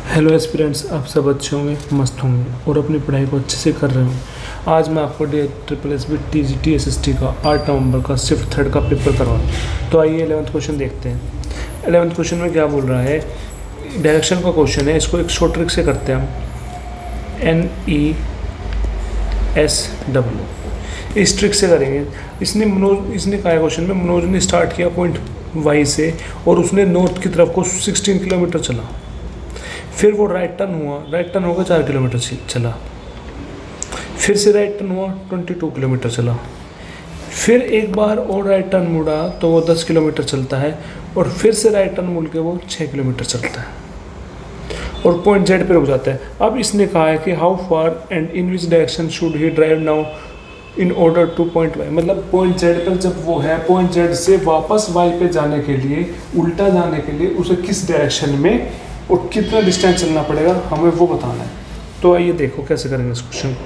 Hello aspirants, आप सब अच्छे होंगे, मस्त होंगे और अपनी पढ़ाई को अच्छे से कर रहे होंगे। आज मैं आपको D triple S B T G T S S T का 8 नवंबर का शिफ्ट थर्ड का पेपर करवाऊँ। तो आइए 11th क्वेश्चन देखते हैं। 11th क्वेश्चन में क्या बोल रहा है, डायरेक्शन का क्वेश्चन है। इसको एक शॉर्ट ट्रिक से करते हैं हम, NESW इस ट्रिक से करेंगे। इसने कहा है क्वेश्चन में, मनोज ने स्टार्ट किया पॉइंट वाई से और उसने नॉर्थ की तरफ को 16 किलोमीटर चला। फिर वो राइट टर्न होकर 4 किलोमीटर चला। फिर से राइट टर्न हुआ, 22 किलोमीटर चला। फिर एक बार और राइट टर्न मुड़ा तो वो 10 किलोमीटर चलता है और फिर से राइट टर्न मुड़ के वो 6 किलोमीटर चलता है और पॉइंट जेड पे रुक जाता है। अब इसने कहा है कि how far and in which direction should he drive now in order to point Y. मतलब पॉइंट जेड पर जब वो है, पॉइंट जेड से वापस वाई पे जाने के लिए, उल्टा जाने के लिए उसे किस डायरेक्शन में और कितना डिस्टेंस चलना पड़ेगा, हमें वो बताना है। तो आइए देखो कैसे करेंगे इस क्वेश्चन को।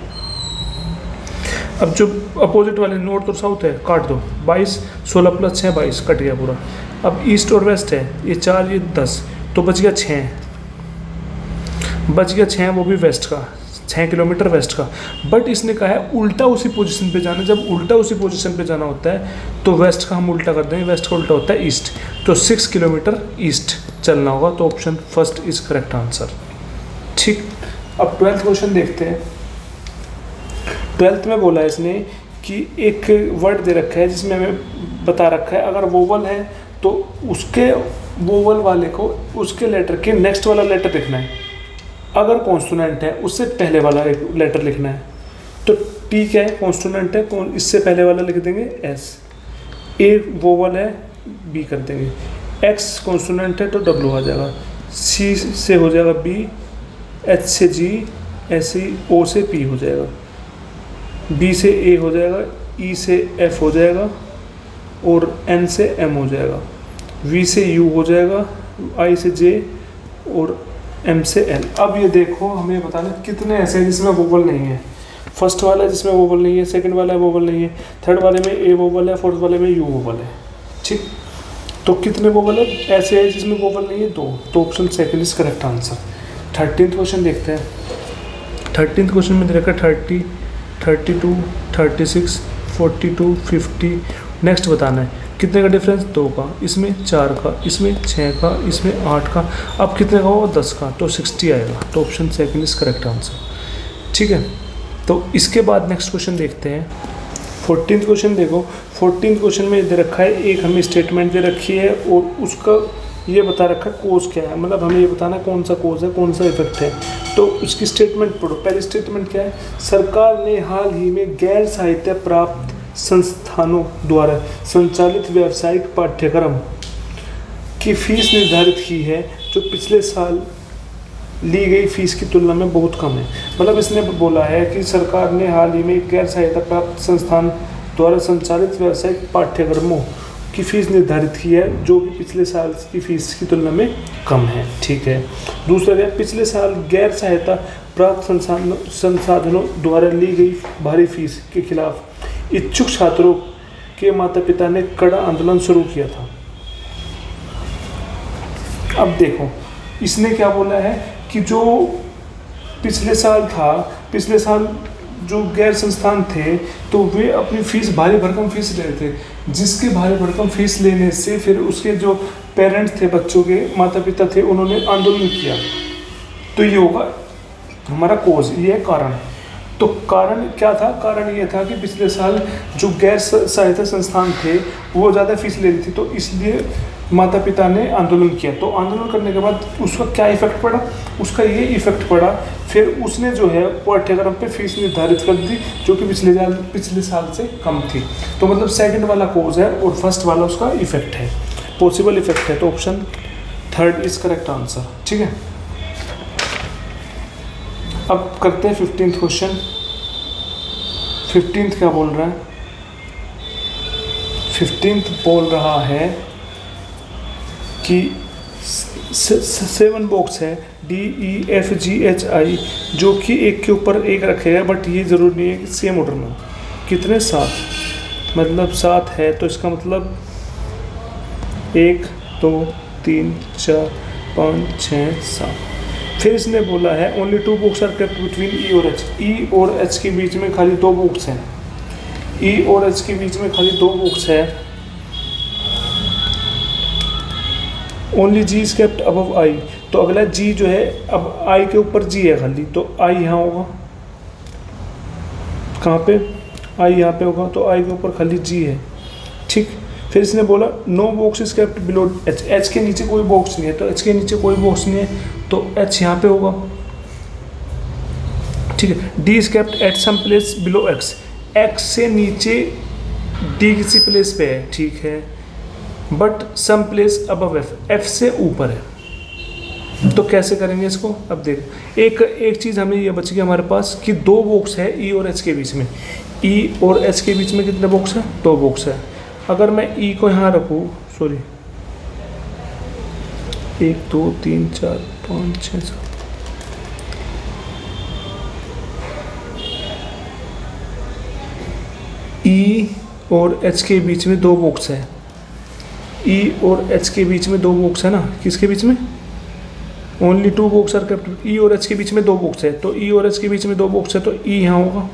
अब जो अपोजिट वाले नॉर्थ और साउथ है काट दो, 22 16 + 6 22 कट गया पूरा। अब ईस्ट और वेस्ट है, ये 4 ये 10, तो बच गया 6 वो भी वेस्ट का, 6 किलोमीटर वेस्ट का। बट इसने कहा है उल्टा उसी पोजीशन पे जाना। जब उल्टा उसी पोजीशन पे जाना होता है तो वेस्ट का हम उल्टा कर देंगे, वेस्ट का उल्टा होता है ईस्ट, तो 6 किलोमीटर ईस्ट चलना होगा। तो option first is correct answer. ठीक, अब 12th क्वेश्चन देखते हैं। 12th में बोला है इसने कि एक वर्ड दे रखा है जिसमें हमें बता रखा है अगर वोवल है तो उसके वोवल वाले को उसके लेटर के नेक्स्ट वाला लेटर लिखना है, अगर कॉन्सोनेंट है उससे पहले वाला एक लेटर लिखना है। तो टी क्या है, कॉन्सोनेंट है, इससे पहले वाला लिख देंगे एस। ए वोवल है, बी कर देंगे। एक्स कॉन्सोनेंट है तो डब्ल्यू आ जाएगा। सी से हो जाएगा बी, एच से जी, ऐसे ओ से पी हो जाएगा, बी से ए हो जाएगा, ई से एफ हो जाएगा और एन से एम हो जाएगा, वी से यू हो जाएगा, आई से जे और एम से एल। अब ये देखो हमें बताना कितने ऐसे हैं जिसमें वोवल नहीं है। फर्स्ट वाला है जिसमें वोवल नहीं है, सेकंड वाला है वोवल नहीं है, थर्ड वाले में ए वोवल है, फोर्थ वाले में यू वोवल है। ठीक, तो कितने वोवल है ऐसे है जिसमें वोवल नहीं है? 2। तो option second is correct answer. 13th question देखते हैं। 13th क्वेश्चन में दे रखा है 30, 32, 36, 42, 50। नेक्स्ट बताना है कितने का डिफरेंस, 2 का, इसमें 4 का, इसमें 6 का, इसमें 8 का। अब कितने का होगा, 10 का, तो 60 आएगा। तो option second is correct answer. ठीक है, तो इसके बाद नेक्स्ट क्वेश्चन देखते हैं। 14th क्वेश्चन देखो। 14th क्वेश्चन में दे रखा है एक हमें स्टेटमेंट दे रखी है और उसका ये बता रखा है कोज क्या है, मतलब हमें ये बताना है कौन सा कोज है, कौन सा इफेक्ट है। तो उसकी स्टेटमेंट पढ़ो। पहली स्टेटमेंट क्या है, सरकार ने हाल ही में गैर साहित्य प्राप्त संस्थानों द्वारा संचालित व्यावसायिक पाठ्यक्रम की फीस निर्धारित की है जो पिछले साल ली गई फीस की तुलना में बहुत कम है। मतलब इसने बोला है कि सरकार ने हाल ही में गैर सहायता प्राप्त संस्थान द्वारा संचालित व्यावसायिक पाठ्यक्रमों की फीस निर्धारित की है जो कि पिछले साल की फीस की तुलना में कम है। ठीक है, दूसरा है पिछले साल गैर सहायता प्राप्त संसाधनों द्वारा ली गई भारी फीस के खिलाफ इच्छुक छात्रों के माता पिता ने कड़ा आंदोलन शुरू किया था। अब देखो इसने क्या बोला है कि जो पिछले साल जो गैर संस्थान थे तो वे अपनी फीस भारी भरकम फीस ले रहे थे, जिसके भारी भरकम फीस लेने से फिर उसके जो पेरेंट्स थे, बच्चों के माता पिता थे, उन्होंने आंदोलन किया। तो ये होगा हमारा कोज, ये है कारण। तो कारण क्या था, कारण ये था कि पिछले साल जो गैर सहायता संस्थान थे वो ज़्यादा फीस ले रही थी, तो इसलिए माता पिता ने आंदोलन किया। तो आंदोलन करने के बाद उसका क्या इफेक्ट पड़ा, उसका ये इफेक्ट पड़ा, फिर उसने जो है पाठ्यक्रम पे फीस निर्धारित कर दी जो कि पिछले साल से कम थी। तो मतलब सेकंड वाला कोज है और फर्स्ट वाला उसका इफेक्ट है, पॉसिबल इफेक्ट है। तो option third is correct answer. ठीक है, अब करते हैं 15th क्वेश्चन। 15th क्या बोल रहा है, 15th बोल रहा है कि 7 बॉक्स है DEFGHI जो कि एक के ऊपर एक रखेगा, बट ये ज़रूरी नहीं है कि सेम ऑर्डर में हो। कितने 7, मतलब 7 है तो इसका मतलब 1 2 3 4 5 6 7 फिर इसने बोला है only 2 box are kept between E और एच। ई और एच के बीच में खाली 2 बॉक्स हैं। ई और एच के बीच में खाली 2 बॉक्स है। Only G is kept above I. तो अगला जी जो है, अब आई के ऊपर जी है खाली, तो आई यहाँ होगा। कहाँ पे? आई यहाँ पे होगा, तो आई के ऊपर खाली जी है। ठीक। फिर इसने बोला no box is kept below H. H के नीचे कोई बॉक्स नहीं है, तो एच के नीचे कोई बॉक्स नहीं है, तो एच यहाँ पे होगा। ठीक है। D is kept at some place below X. X से नीचे डी किसी प्लेस पे है, ठीक है, but some place above F, F से ऊपर है। तो कैसे करेंगे इसको? अब देख, एक चीज़ हमें ये बच गई हमारे पास कि 2 बॉक्स है ई और एच के बीच में। ई और एच के बीच में कितने बॉक्स है? 2 बॉक्स है। अगर मैं ई को यहाँ रखूँ, सॉरी, 1 2 3 4 5 6 7, ई और एच के बीच में 2 बॉक्स है। ई और एच के बीच में 2 बॉक्स है ना। किसके बीच में? Only 2 box are kept. E और एच के बीच में 2 बॉक्स है, तो ई और एच के बीच में 2 बॉक्स है, तो ई यहाँ होगा,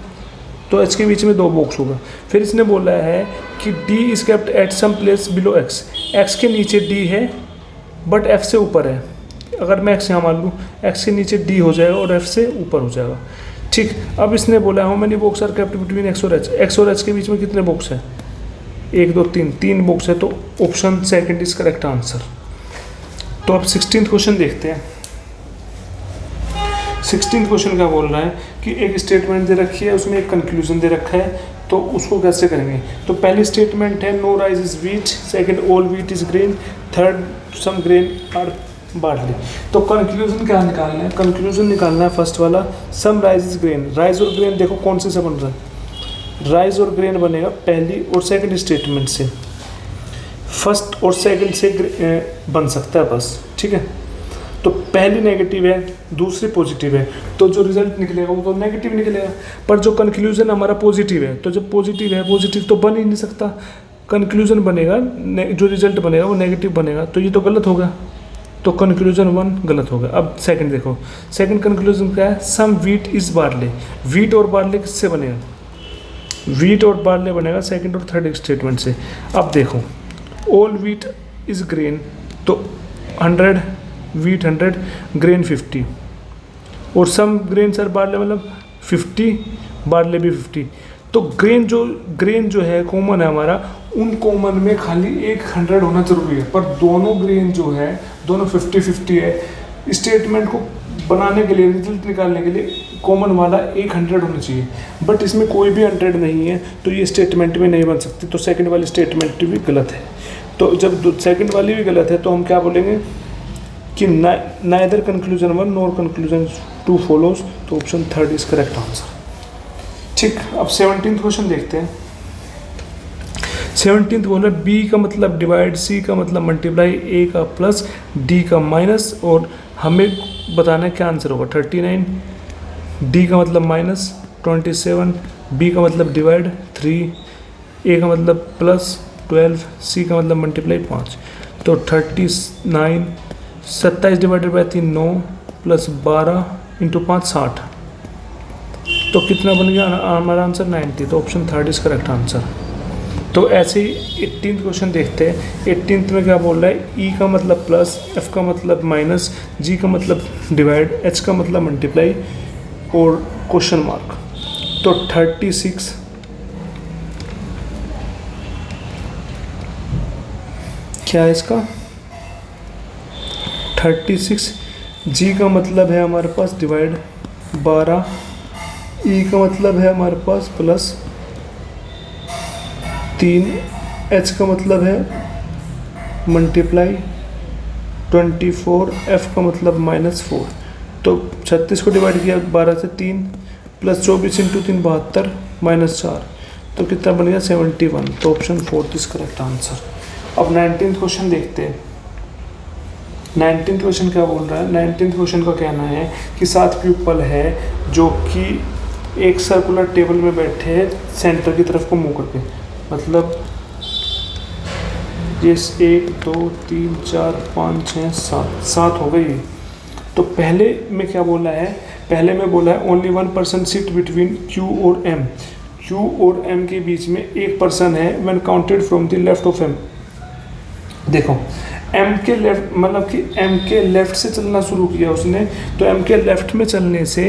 तो एच के बीच में 2 बॉक्स होगा। फिर इसने बोला है कि D is kept at some place below X. X के नीचे डी है बट एफ से ऊपर है। अगर मैं एक्स यहाँ मान लूँ, एक्स के नीचे डी हो जाएगा और एफ से ऊपर हो जाएगा। ठीक। अब इसने बोला how many box are kept between X और एच। एक्स और एच के बीच में कितने बॉक्स है? 1 2 3, 3 बॉक्स है, तो option second is correct answer. तो अब 16th क्वेश्चन देखते हैं। 16th क्वेश्चन क्या बोल रहा है कि एक स्टेटमेंट दे रखी है, उसमें एक कंक्लूजन दे रखा है, तो उसको कैसे करेंगे? तो पहली स्टेटमेंट है no rice is wheat, second all wheat is grain, third some grain are barley. तो कंक्लूजन क्या निकालना है? कंक्लूजन निकालना है फर्स्ट वाला, some rice is grain. Rice और ग्रेन देखो कौन से बन रहा है? राइस और ग्रेन बनेगा पहली और सेकंड स्टेटमेंट से। फर्स्ट और सेकंड से बन सकता है बस, ठीक है। तो पहली नेगेटिव है, दूसरी पॉजिटिव है, तो जो रिजल्ट निकलेगा वो तो नेगेटिव निकलेगा। पर जो कंक्लूजन हमारा पॉजिटिव है, तो जब पॉजिटिव है, पॉजिटिव तो बन ही नहीं सकता। कंक्लूजन बनेगा, जो रिजल्ट बनेगा वो नेगेटिव बनेगा, तो ये तो गलत होगा। तो कंक्लूजन 1 गलत होगा। अब सेकंड देखो, सेकंड कंक्लूजन क्या है? सम वीट इज बार्ले। वीट और बार्ले किससे बनेगा? वीट और बार्ले बनेगा सेकंड और थर्ड स्टेटमेंट से। अब देखो, ऑल वीट इज ग्रेन, तो 100 वीट 100, ग्रेन 50, और सम ग्रेन सर बार्ले मतलब 50, बार्ले भी 50। तो ग्रेन जो है कॉमन है हमारा, उन कॉमन में खाली एक 100 होना जरूरी है, पर दोनों ग्रेन जो है दोनों 50-50 है। स्टेटमेंट को बनाने के लिए, रिजल्ट निकालने के लिए कॉमन वाला एक 100 होना चाहिए, बट इसमें कोई भी 100 नहीं है, तो ये स्टेटमेंट भी नहीं बन सकती। तो सेकंड वाली स्टेटमेंट भी गलत है। तो जब सेकंड वाली भी गलत है तो हम क्या बोलेंगे कि neither conclusion 1 nor conclusion 2 follows, तो option third is correct answer. ठीक। अब 17th क्वेश्चन देखते हैं। 17th बोला बी का मतलब डिवाइड, सी का मतलब मल्टीप्लाई, ए का प्लस, डी का माइनस, और हमें बताना है क्या आंसर होगा। 39, डी का मतलब माइनस 27, बी का मतलब डिवाइड 3, ए का मतलब प्लस 12, सी का मतलब मल्टीप्लाई 5। तो 39, 27 डिवाइडेड बाई 3 9, प्लस 12 इंटू 5 60। तो कितना बन गया हमारा आंसर? 90। तो option third is correct answer. तो ऐसे ही 18th क्वेश्चन देखते हैं। 18th में क्या बोल रहा है? ई का मतलब प्लस, एफ का मतलब माइनस, जी का मतलब डिवाइड, एच का मतलब मल्टीप्लाई, और क्वेश्चन मार्क। तो 36 क्या है इसका? 36, जी का मतलब है हमारे पास डिवाइड 12, ई का मतलब है हमारे पास प्लस 3, एच का मतलब है मल्टीप्लाई 24, एफ का मतलब -4। तो 36 को डिवाइड किया 12 से 3, प्लस 24 इंटू 3 72, -4, तो कितना बन गया? 71। तो option fourth is correct answer. अब 19th क्वेश्चन देखते हैं। 19th क्वेश्चन क्या बोल रहा है? 19th क्वेश्चन का कहना है कि 7 प्यूपल है जो कि एक सर्कुलर टेबल में बैठे हैं सेंटर की तरफ को मुंह करके, मतलब ये 1 2 3 4 5 6 7 हो गई। तो पहले में क्या बोला है, पहले में बोला है ओनली 1% सीट बिटवीन Q और M, Q और M के बीच में एक पर्सन है when counted from the left of M। देखो M के लेफ्ट मतलब कि M के लेफ्ट से चलना शुरू किया उसने, तो M के लेफ्ट में चलने से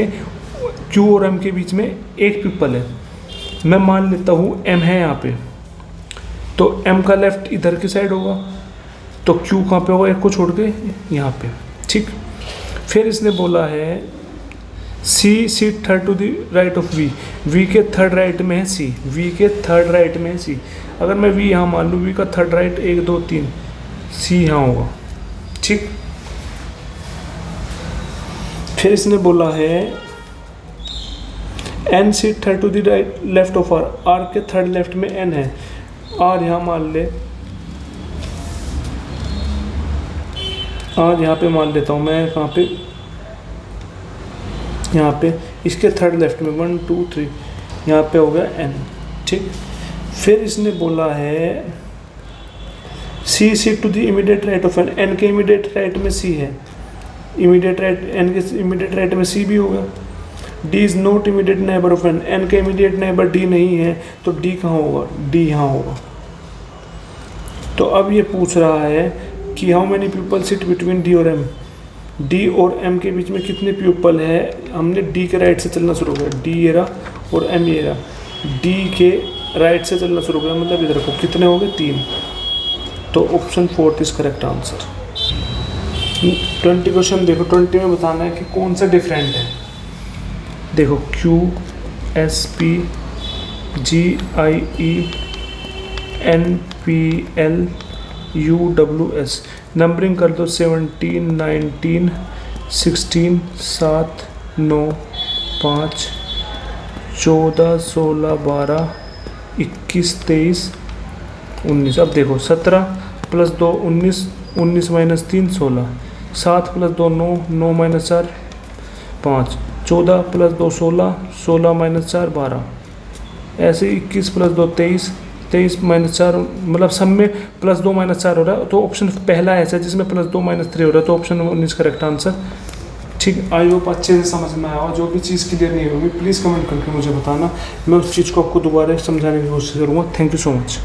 Q और M के बीच में एक पीपल है। मैं मान लेता हूँ M है यहाँ पे, तो M का लेफ्ट इधर की साइड होगा, तो Q कहाँ पे होगा, एक को छोड़ के यहाँ पे, ठीक। फिर इसने बोला है C seat third to the right of V, V के थर्ड राइट में है C, V के थर्ड राइट में है C। अगर मैं V यहाँ मान लूँ, V का थर्ड राइट 1 2 3, C यहाँ होगा, ठीक। फिर इसने बोला है N seat third to the right left of R, R के थर्ड लेफ्ट में N है, R यहाँ मान ले, R यहाँ पे मान लेता हूँ मैं, कहाँ पे, यहाँ पे इसके थर्ड लेफ्ट में 1 2 3, यहाँ पे हो गया N, ठीक। फिर इसने बोला है C seat to the immediate right of N, N के इमीडिएट राइट में C है, इमीडिएट राइट N के इमीडिएट राइट में C भी होगा। D is not immediate neighbour of N, N के इमीडिएट नेबर D नहीं है, तो D कहाँ होगा, D यहाँ होगा। तो अब ये पूछ रहा है कि how many people sit between D और M, D और M के बीच में कितने पीपल है। हमने D के राइट से चलना शुरू किया, D ये रहा और M ये रहा, D के राइट से चलना शुरू किया, मतलब इधर को कितने हो गए 3, तो option 4 is correct answer. 20 question देखो, 20 में बताना है कि कौन सा डिफरेंट है। देखो Q S P G I E N P L U W S, numbering कर दो 17 19 16 7 9 5 14 16 12 21 23 19। अब देखो 17 plus 2 19, 19 minus 3 16, 7 plus 2 9, 9 minus 4 5, 14 plus 2 16, 16 minus 4 12, ऐसे 21 प्लस 2 23, 23 माइनस 4, मतलब सब में प्लस 2 माइनस 4 हो रहा है, तो ऑप्शन पहला ऐसा है जिसमें प्लस 2 माइनस 3 हो रहा है, तो ऑप्शन 19 करेक्ट आंसर, ठीक। आई होप अच्छे से समझ में आया हो। जो भी चीज़ क्लियर नहीं होगी प्लीज़ कमेंट करके मुझे बताना, मैं उस चीज़ को आपको दोबारा समझाने की कोशिश करूँगा। Thank you so much.